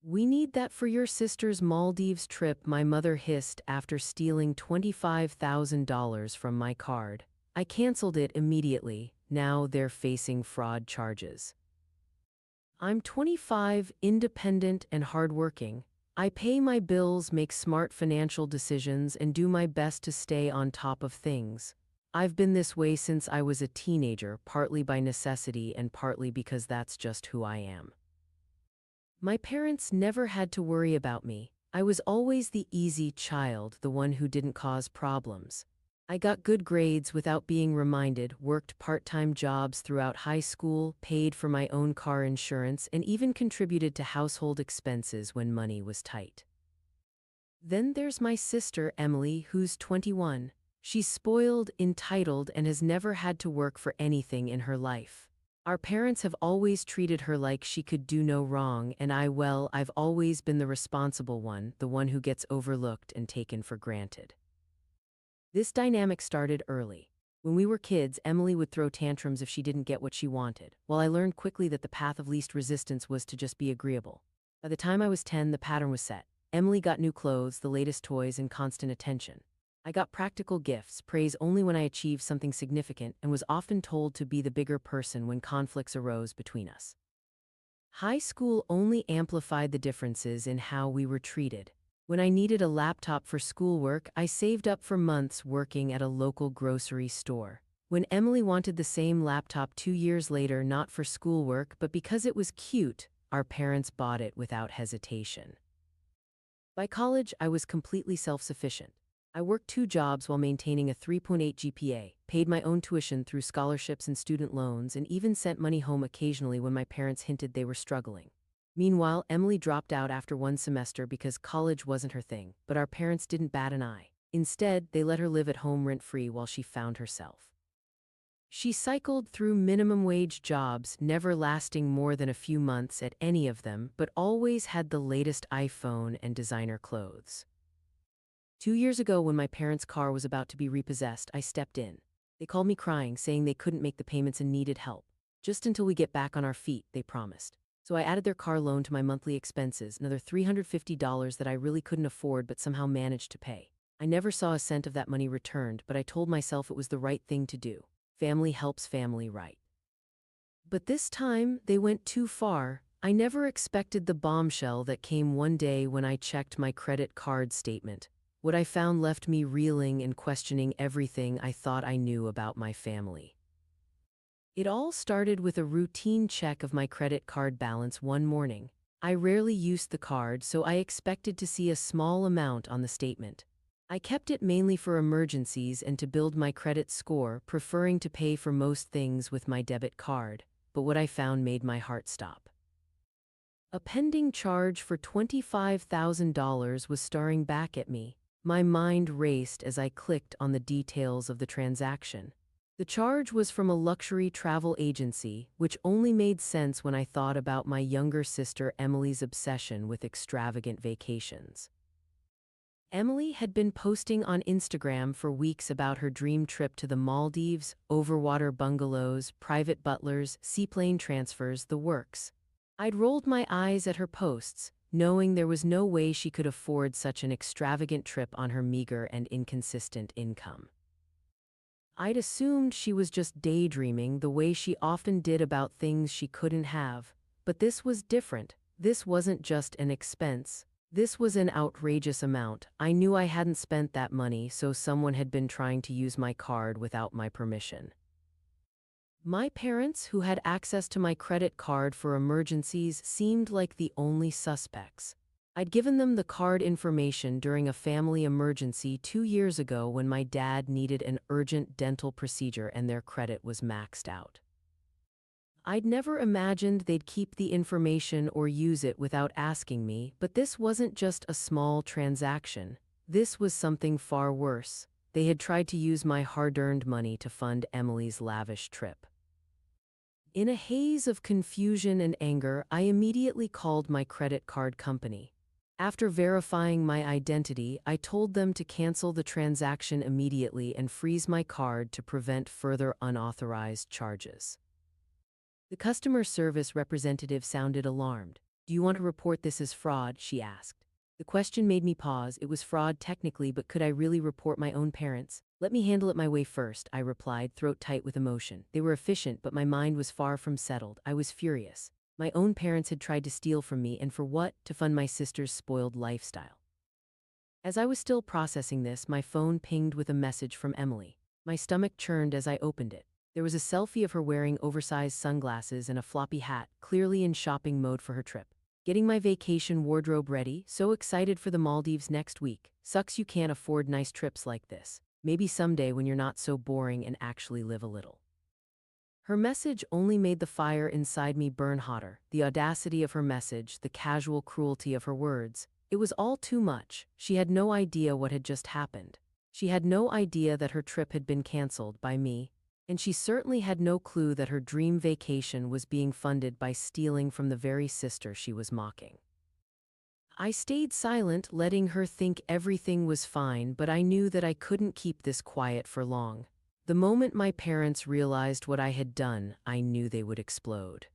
We need that for your sister's Maldives trip, my mother hissed after stealing $25,000 from my card. I canceled it immediately. Now they're facing fraud charges. I'm 25, independent and hardworking. I pay my bills, make smart financial decisions, and do my best to stay on top of things. I've been this way since I was a teenager, partly by necessity and partly because that's just who I am. My parents never had to worry about me. I was always the easy child, the one who didn't cause problems. I got good grades without being reminded, worked part-time jobs throughout high school, paid for my own car insurance, and even contributed to household expenses when money was tight. Then there's my sister, Emily, who's 21. She's spoiled, entitled, and has never had to work for anything in her life. Our parents have always treated her like she could do no wrong, and I've always been the responsible one, the one who gets overlooked and taken for granted. This dynamic started early. When we were kids, Emily would throw tantrums if she didn't get what she wanted, while I learned quickly that the path of least resistance was to just be agreeable. By the time I was 10, the pattern was set. Emily got new clothes, the latest toys, and constant attention. I got practical gifts, praise only when I achieved something significant, and was often told to be the bigger person when conflicts arose between us. High school only amplified the differences in how we were treated. When I needed a laptop for schoolwork, I saved up for months working at a local grocery store. When Emily wanted the same laptop 2 years later, not for schoolwork, but because it was cute, our parents bought it without hesitation. By college, I was completely self-sufficient. I worked 2 jobs while maintaining a 3.8 GPA, paid my own tuition through scholarships and student loans, and even sent money home occasionally when my parents hinted they were struggling. Meanwhile, Emily dropped out after 1 semester because college wasn't her thing, but our parents didn't bat an eye. Instead, they let her live at home rent-free while she found herself. She cycled through minimum wage jobs, never lasting more than a few months at any of them, but always had the latest iPhone and designer clothes. 2 years ago, when my parents' car was about to be repossessed, I stepped in. They called me crying, saying they couldn't make the payments and needed help. Just until we get back on our feet, they promised. So I added their car loan to my monthly expenses, another $350 that I really couldn't afford but somehow managed to pay. I never saw a cent of that money returned, but I told myself it was the right thing to do. Family helps family, right? But this time, they went too far. I never expected the bombshell that came one day when I checked my credit card statement. What I found left me reeling and questioning everything I thought I knew about my family. It all started with a routine check of my credit card balance one morning. I rarely used the card, so I expected to see a small amount on the statement. I kept it mainly for emergencies and to build my credit score, preferring to pay for most things with my debit card, but what I found made my heart stop. A pending charge for $25,000 was staring back at me. My mind raced as I clicked on the details of the transaction. The charge was from a luxury travel agency, which only made sense when I thought about my younger sister Emily's obsession with extravagant vacations. Emily had been posting on Instagram for weeks about her dream trip to the Maldives, overwater bungalows, private butlers, seaplane transfers, the works. I'd rolled my eyes at her posts, knowing there was no way she could afford such an extravagant trip on her meager and inconsistent income. I'd assumed she was just daydreaming the way she often did about things she couldn't have. But this was different. This wasn't just an expense. This was an outrageous amount. I knew I hadn't spent that money, so someone had been trying to use my card without my permission. My parents, who had access to my credit card for emergencies, seemed like the only suspects. I'd given them the card information during a family emergency 2 years ago when my dad needed an urgent dental procedure and their credit was maxed out. I'd never imagined they'd keep the information or use it without asking me, but this wasn't just a small transaction. This was something far worse. They had tried to use my hard-earned money to fund Emily's lavish trip. In a haze of confusion and anger, I immediately called my credit card company. After verifying my identity, I told them to cancel the transaction immediately and freeze my card to prevent further unauthorized charges. The customer service representative sounded alarmed. "Do you want to report this as fraud?" she asked. The question made me pause. It was fraud technically, but could I really report my own parents? "Let me handle it my way first," I replied, throat tight with emotion. They were efficient, but my mind was far from settled. I was furious. My own parents had tried to steal from me, and for what? To fund my sister's spoiled lifestyle. As I was still processing this, my phone pinged with a message from Emily. My stomach churned as I opened it. There was a selfie of her wearing oversized sunglasses and a floppy hat, clearly in shopping mode for her trip. "Getting my vacation wardrobe ready, so excited for the Maldives next week. Sucks you can't afford nice trips like this. Maybe someday when you're not so boring and actually live a little." Her message only made the fire inside me burn hotter. The audacity of her message, the casual cruelty of her words. It was all too much. She had no idea what had just happened. She had no idea that her trip had been canceled by me, and she certainly had no clue that her dream vacation was being funded by stealing from the very sister she was mocking. I stayed silent, letting her think everything was fine, but I knew that I couldn't keep this quiet for long. The moment my parents realized what I had done, I knew they would explode.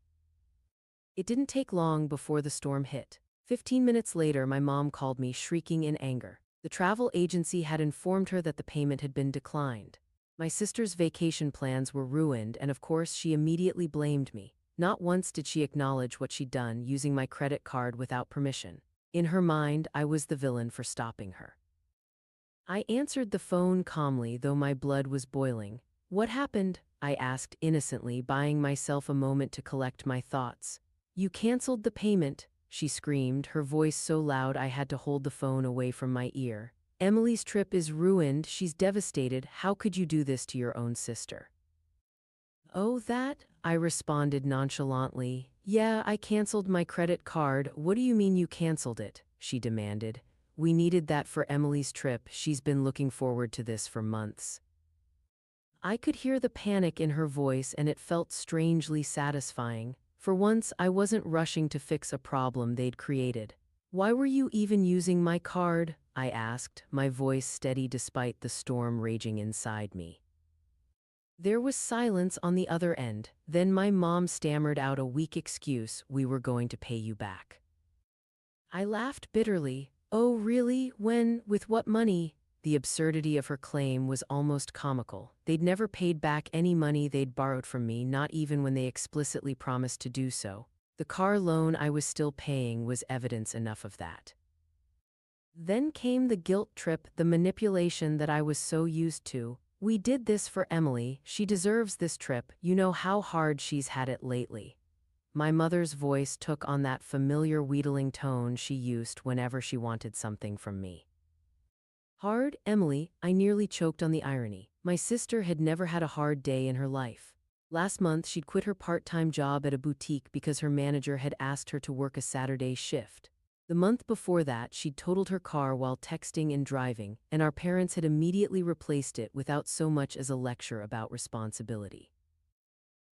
It didn't take long before the storm hit. 15 minutes later, my mom called me, shrieking in anger. The travel agency had informed her that the payment had been declined. My sister's vacation plans were ruined, and of course she immediately blamed me. Not once did she acknowledge what she'd done, using my credit card without permission. In her mind, I was the villain for stopping her. I answered the phone calmly, though my blood was boiling. "What happened?" I asked innocently, buying myself a moment to collect my thoughts. "You canceled the payment," she screamed, her voice so loud I had to hold the phone away from my ear. "Emily's trip is ruined. She's devastated. How could you do this to your own sister?" "Oh, that?" I responded nonchalantly. "Yeah, I canceled my credit card." "What do you mean you canceled it?" she demanded. "We needed that for Emily's trip. She's been looking forward to this for months." I could hear the panic in her voice, and it felt strangely satisfying. For once, I wasn't rushing to fix a problem they'd created. "Why were you even using my card?" I asked, my voice steady despite the storm raging inside me. There was silence on the other end. Then my mom stammered out a weak excuse: "We were going to pay you back." I laughed bitterly. "Oh, really? When? With what money?" The absurdity of her claim was almost comical. They'd never paid back any money they'd borrowed from me, not even when they explicitly promised to do so. The car loan I was still paying was evidence enough of that. Then came the guilt trip, the manipulation that I was so used to. "We did this for Emily. She deserves this trip. You know how hard she's had it lately." My mother's voice took on that familiar wheedling tone she used whenever she wanted something from me. "Hard, Emily?" I nearly choked on the irony. My sister had never had a hard day in her life. Last month, she'd quit her part-time job at a boutique because her manager had asked her to work a Saturday shift. The month before that, she'd totaled her car while texting and driving, and our parents had immediately replaced it without so much as a lecture about responsibility.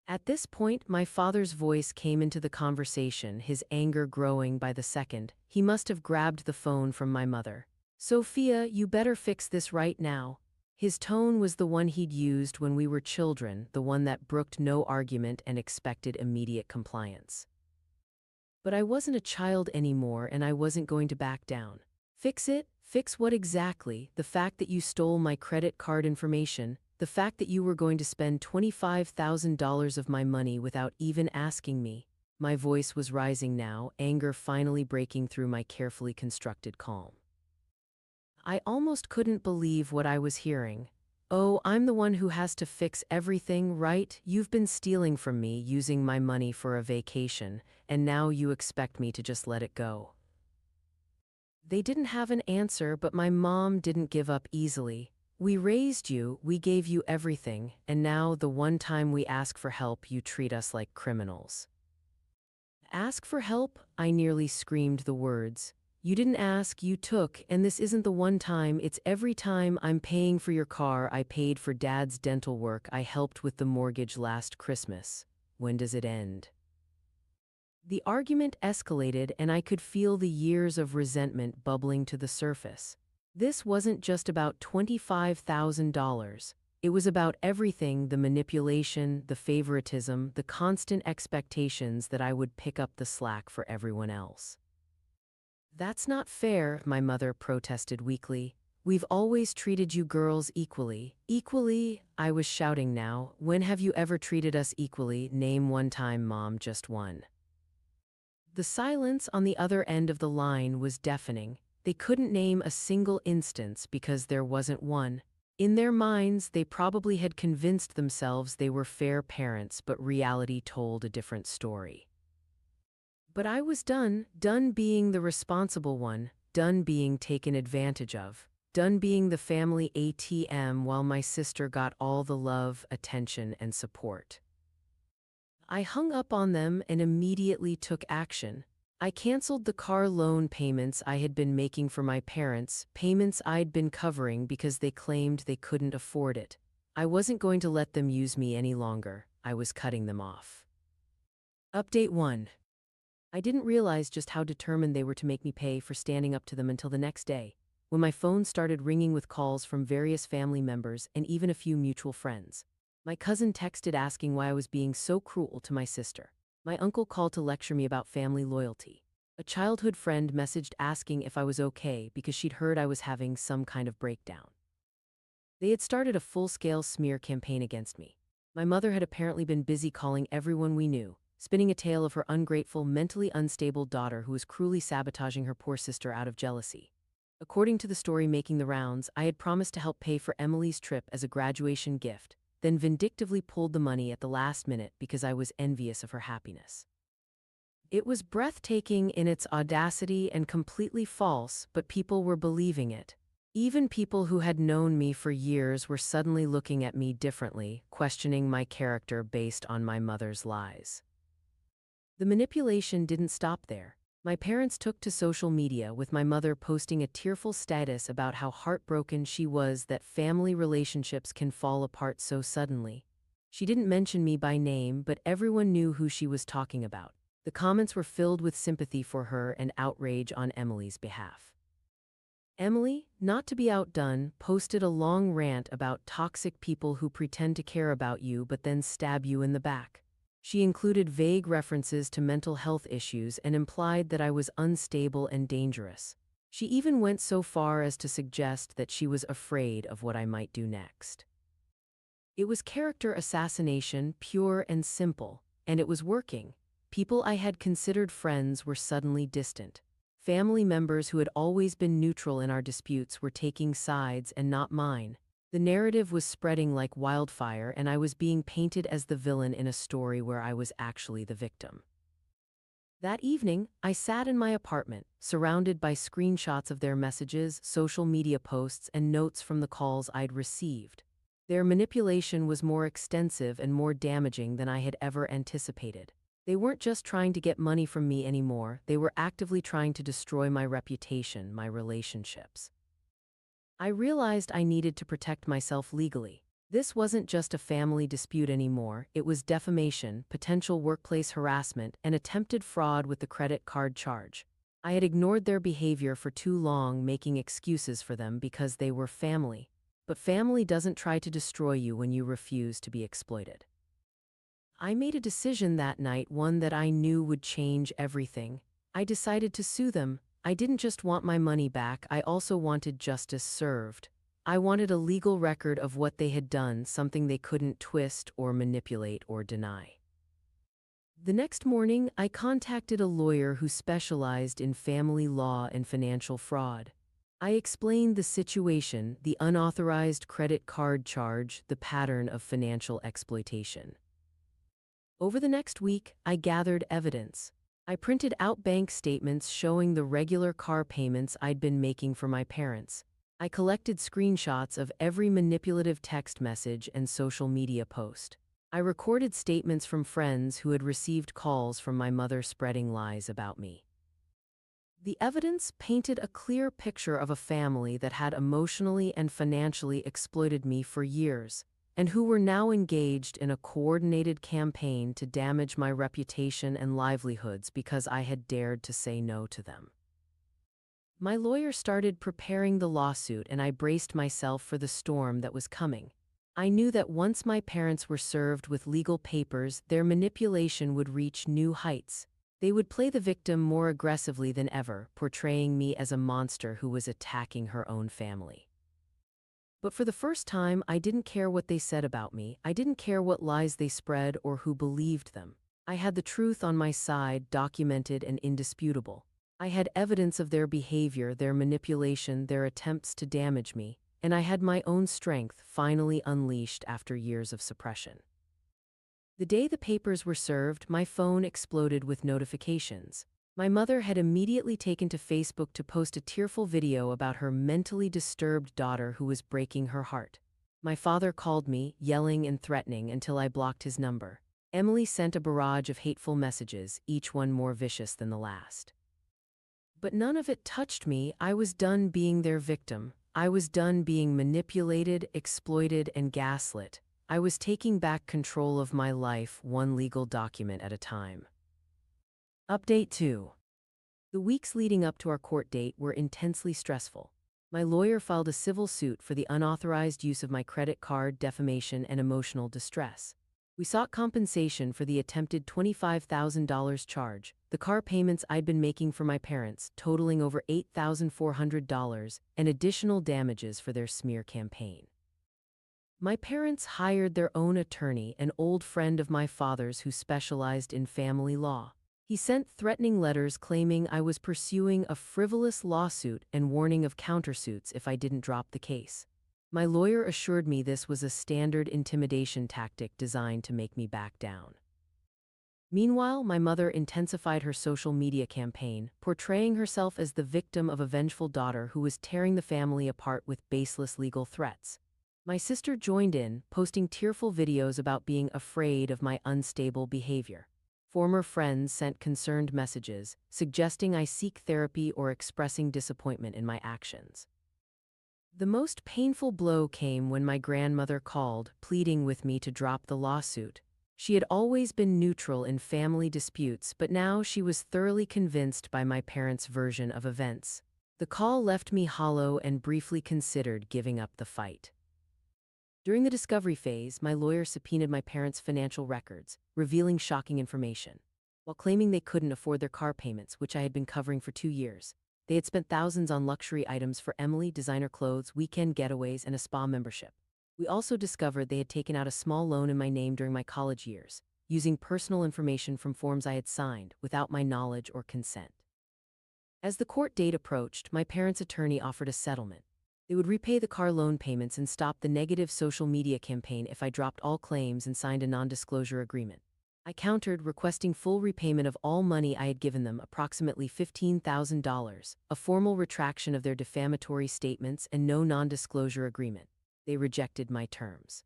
At this point, my father's voice came into the conversation, his anger growing by the second. He must have grabbed the phone from my mother. "Sophia, you better fix this right now." His tone was the one he'd used when we were children, the one that brooked no argument and expected immediate compliance. But I wasn't a child anymore, and I wasn't going to back down. "Fix it? Fix what exactly? The fact that you stole my credit card information? The fact that you were going to spend $25,000 of my money without even asking me?" My voice was rising now, anger finally breaking through my carefully constructed calm. I almost couldn't believe what I was hearing. "Oh, I'm the one who has to fix everything, right? You've been stealing from me, using my money for a vacation, and now you expect me to just let it go." They didn't have an answer, but my mom didn't give up easily. "We raised you, we gave you everything, and now the one time we ask for help, you treat us like criminals." "Ask for help?" I nearly screamed the words. "You didn't ask, you took, and this isn't the one time, it's every time. I'm paying for your car, I paid for Dad's dental work, I helped with the mortgage last Christmas. When does it end?" The argument escalated, and I could feel the years of resentment bubbling to the surface. This wasn't just about $25,000. It was about everything: the manipulation, the favoritism, the constant expectations that I would pick up the slack for everyone else. "That's not fair," my mother protested weakly. "We've always treated you girls equally." "Equally?" I was shouting now. "When have you ever treated us equally? Name one time, Mom, just one." The silence on the other end of the line was deafening. They couldn't name a single instance because there wasn't one. In their minds, they probably had convinced themselves they were fair parents, but reality told a different story. But I was done being the responsible one, done being taken advantage of, done being the family ATM while my sister got all the love, attention, and support. I hung up on them and immediately took action. I canceled the car loan payments I had been making for my parents, payments I'd been covering because they claimed they couldn't afford it. I wasn't going to let them use me any longer. I was cutting them off. Update 1. I didn't realize just how determined they were to make me pay for standing up to them until the next day, when my phone started ringing with calls from various family members and even a few mutual friends. My cousin texted asking why I was being so cruel to my sister. My uncle called to lecture me about family loyalty. A childhood friend messaged asking if I was okay because she'd heard I was having some kind of breakdown. They had started a full-scale smear campaign against me. My mother had apparently been busy calling everyone we knew, spinning a tale of her ungrateful, mentally unstable daughter who was cruelly sabotaging her poor sister out of jealousy. According to the story making the rounds, I had promised to help pay for Emily's trip as a graduation gift, then vindictively pulled the money at the last minute because I was envious of her happiness. It was breathtaking in its audacity and completely false, but people were believing it. Even people who had known me for years were suddenly looking at me differently, questioning my character based on my mother's lies. The manipulation didn't stop there. My parents took to social media, with my mother posting a tearful status about how heartbroken she was that family relationships can fall apart so suddenly. She didn't mention me by name, but everyone knew who she was talking about. The comments were filled with sympathy for her and outrage on Emily's behalf. Emily, not to be outdone, posted a long rant about toxic people who pretend to care about you but then stab you in the back. She included vague references to mental health issues and implied that I was unstable and dangerous. She even went so far as to suggest that she was afraid of what I might do next. It was character assassination, pure and simple, and it was working. People I had considered friends were suddenly distant. Family members who had always been neutral in our disputes were taking sides, and not mine. The narrative was spreading like wildfire, and I was being painted as the villain in a story where I was actually the victim. That evening, I sat in my apartment, surrounded by screenshots of their messages, social media posts, and notes from the calls I'd received. Their manipulation was more extensive and more damaging than I had ever anticipated. They weren't just trying to get money from me anymore, they were actively trying to destroy my reputation, my relationships. I realized I needed to protect myself legally. This wasn't just a family dispute anymore, it was defamation, potential workplace harassment, and attempted fraud with the credit card charge. I had ignored their behavior for too long, making excuses for them because they were family. But family doesn't try to destroy you when you refuse to be exploited. I made a decision that night, one that I knew would change everything. I decided to sue them. I didn't just want my money back, I also wanted justice served. I wanted a legal record of what they had done, something they couldn't twist or manipulate or deny. The next morning, I contacted a lawyer who specialized in family law and financial fraud. I explained the situation, the unauthorized credit card charge, the pattern of financial exploitation. Over the next week, I gathered evidence. I printed out bank statements showing the regular car payments I'd been making for my parents. I collected screenshots of every manipulative text message and social media post. I recorded statements from friends who had received calls from my mother spreading lies about me. The evidence painted a clear picture of a family that had emotionally and financially exploited me for years, and who were now engaged in a coordinated campaign to damage my reputation and livelihoods because I had dared to say no to them. My lawyer started preparing the lawsuit, and I braced myself for the storm that was coming. I knew that once my parents were served with legal papers, their manipulation would reach new heights. They would play the victim more aggressively than ever, portraying me as a monster who was attacking her own family. But for the first time, I didn't care what they said about me. I didn't care what lies they spread or who believed them. I had the truth on my side, documented and indisputable. I had evidence of their behavior, their manipulation, their attempts to damage me, and I had my own strength finally unleashed after years of suppression. The day the papers were served, my phone exploded with notifications. My mother had immediately taken to Facebook to post a tearful video about her mentally disturbed daughter who was breaking her heart. My father called me, yelling and threatening, until I blocked his number. Emily sent a barrage of hateful messages, each one more vicious than the last. But none of it touched me. I was done being their victim. I was done being manipulated, exploited, and gaslit. I was taking back control of my life, one legal document at a time. Update 2. The weeks leading up to our court date were intensely stressful. My lawyer filed a civil suit for the unauthorized use of my credit card, defamation, and emotional distress. We sought compensation for the attempted $25,000 charge, the car payments I'd been making for my parents, totaling over $8,400, and additional damages for their smear campaign. My parents hired their own attorney, an old friend of my father's who specialized in family law. He sent threatening letters claiming I was pursuing a frivolous lawsuit and warning of countersuits if I didn't drop the case. My lawyer assured me this was a standard intimidation tactic designed to make me back down. Meanwhile, my mother intensified her social media campaign, portraying herself as the victim of a vengeful daughter who was tearing the family apart with baseless legal threats. My sister joined in, posting tearful videos about being afraid of my unstable behavior. Former friends sent concerned messages, suggesting I seek therapy or expressing disappointment in my actions. The most painful blow came when my grandmother called, pleading with me to drop the lawsuit. She had always been neutral in family disputes, but now she was thoroughly convinced by my parents' version of events. The call left me hollow and briefly considered giving up the fight. During the discovery phase, my lawyer subpoenaed my parents' financial records, revealing shocking information. While claiming they couldn't afford their car payments, which I had been covering for 2 years, they had spent thousands on luxury items for Emily, designer clothes, weekend getaways, and a spa membership. We also discovered they had taken out a small loan in my name during my college years, using personal information from forms I had signed without my knowledge or consent. As the court date approached, my parents' attorney offered a settlement. They would repay the car loan payments and stop the negative social media campaign if I dropped all claims and signed a non-disclosure agreement. I countered, requesting full repayment of all money I had given them, approximately $15,000, a formal retraction of their defamatory statements, and no non-disclosure agreement. They rejected my terms.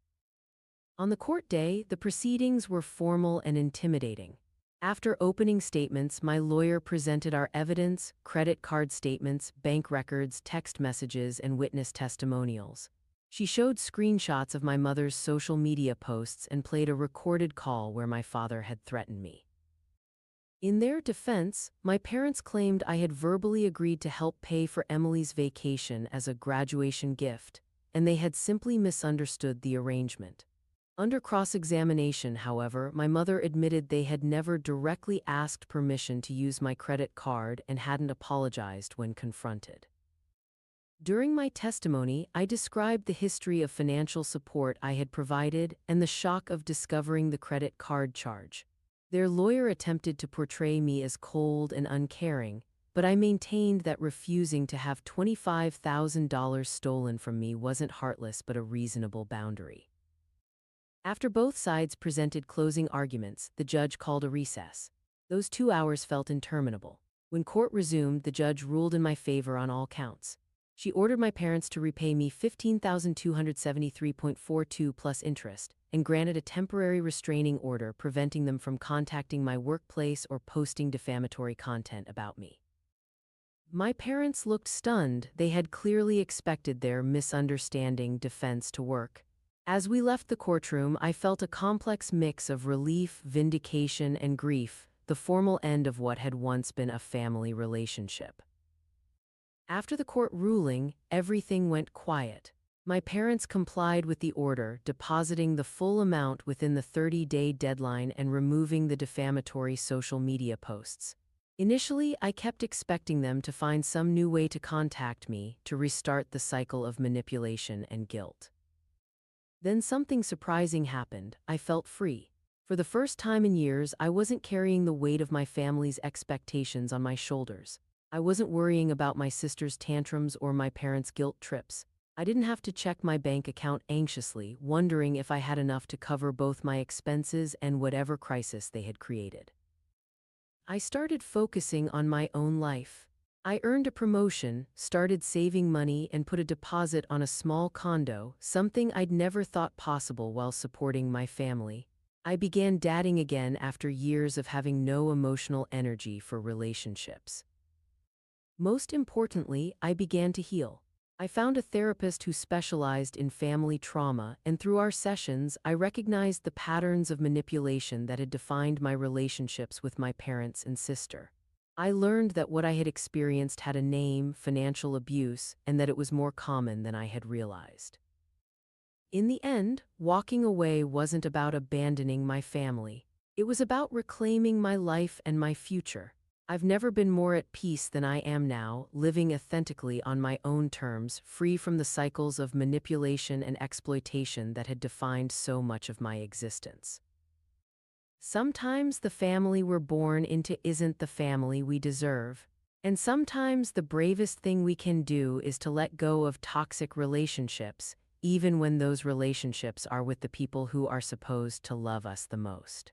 On the court day, the proceedings were formal and intimidating. After opening statements, my lawyer presented our evidence, credit card statements, bank records, text messages, and witness testimonials. She showed screenshots of my mother's social media posts and played a recorded call where my father had threatened me. In their defense, my parents claimed I had verbally agreed to help pay for Emily's vacation as a graduation gift, and they had simply misunderstood the arrangement. Under cross-examination, however, my mother admitted they had never directly asked permission to use my credit card and hadn't apologized when confronted. During my testimony, I described the history of financial support I had provided and the shock of discovering the credit card charge. Their lawyer attempted to portray me as cold and uncaring, but I maintained that refusing to have $25,000 stolen from me wasn't heartless but a reasonable boundary. After both sides presented closing arguments, the judge called a recess. Those 2 hours felt interminable. When court resumed, the judge ruled in my favor on all counts. She ordered my parents to repay me $15,273.42 plus interest, and granted a temporary restraining order preventing them from contacting my workplace or posting defamatory content about me. My parents looked stunned. They had clearly expected their misunderstanding defense to work. As we left the courtroom, I felt a complex mix of relief, vindication, and grief, the formal end of what had once been a family relationship. After the court ruling, everything went quiet. My parents complied with the order, depositing the full amount within the 30-day deadline and removing the defamatory social media posts. Initially, I kept expecting them to find some new way to contact me, to restart the cycle of manipulation and guilt. Then something surprising happened. I felt free. For the first time in years, I wasn't carrying the weight of my family's expectations on my shoulders. I wasn't worrying about my sister's tantrums or my parents' guilt trips. I didn't have to check my bank account anxiously, wondering if I had enough to cover both my expenses and whatever crisis they had created. I started focusing on my own life. I earned a promotion, started saving money, and put a deposit on a small condo, something I'd never thought possible while supporting my family. I began dating again after years of having no emotional energy for relationships. Most importantly, I began to heal. I found a therapist who specialized in family trauma, and through our sessions, I recognized the patterns of manipulation that had defined my relationships with my parents and sister. I learned that what I had experienced had a name, financial abuse, and that it was more common than I had realized. In the end, walking away wasn't about abandoning my family. It was about reclaiming my life and my future. I've never been more at peace than I am now, living authentically on my own terms, free from the cycles of manipulation and exploitation that had defined so much of my existence. Sometimes the family we're born into isn't the family we deserve. And sometimes the bravest thing we can do is to let go of toxic relationships, even when those relationships are with the people who are supposed to love us the most.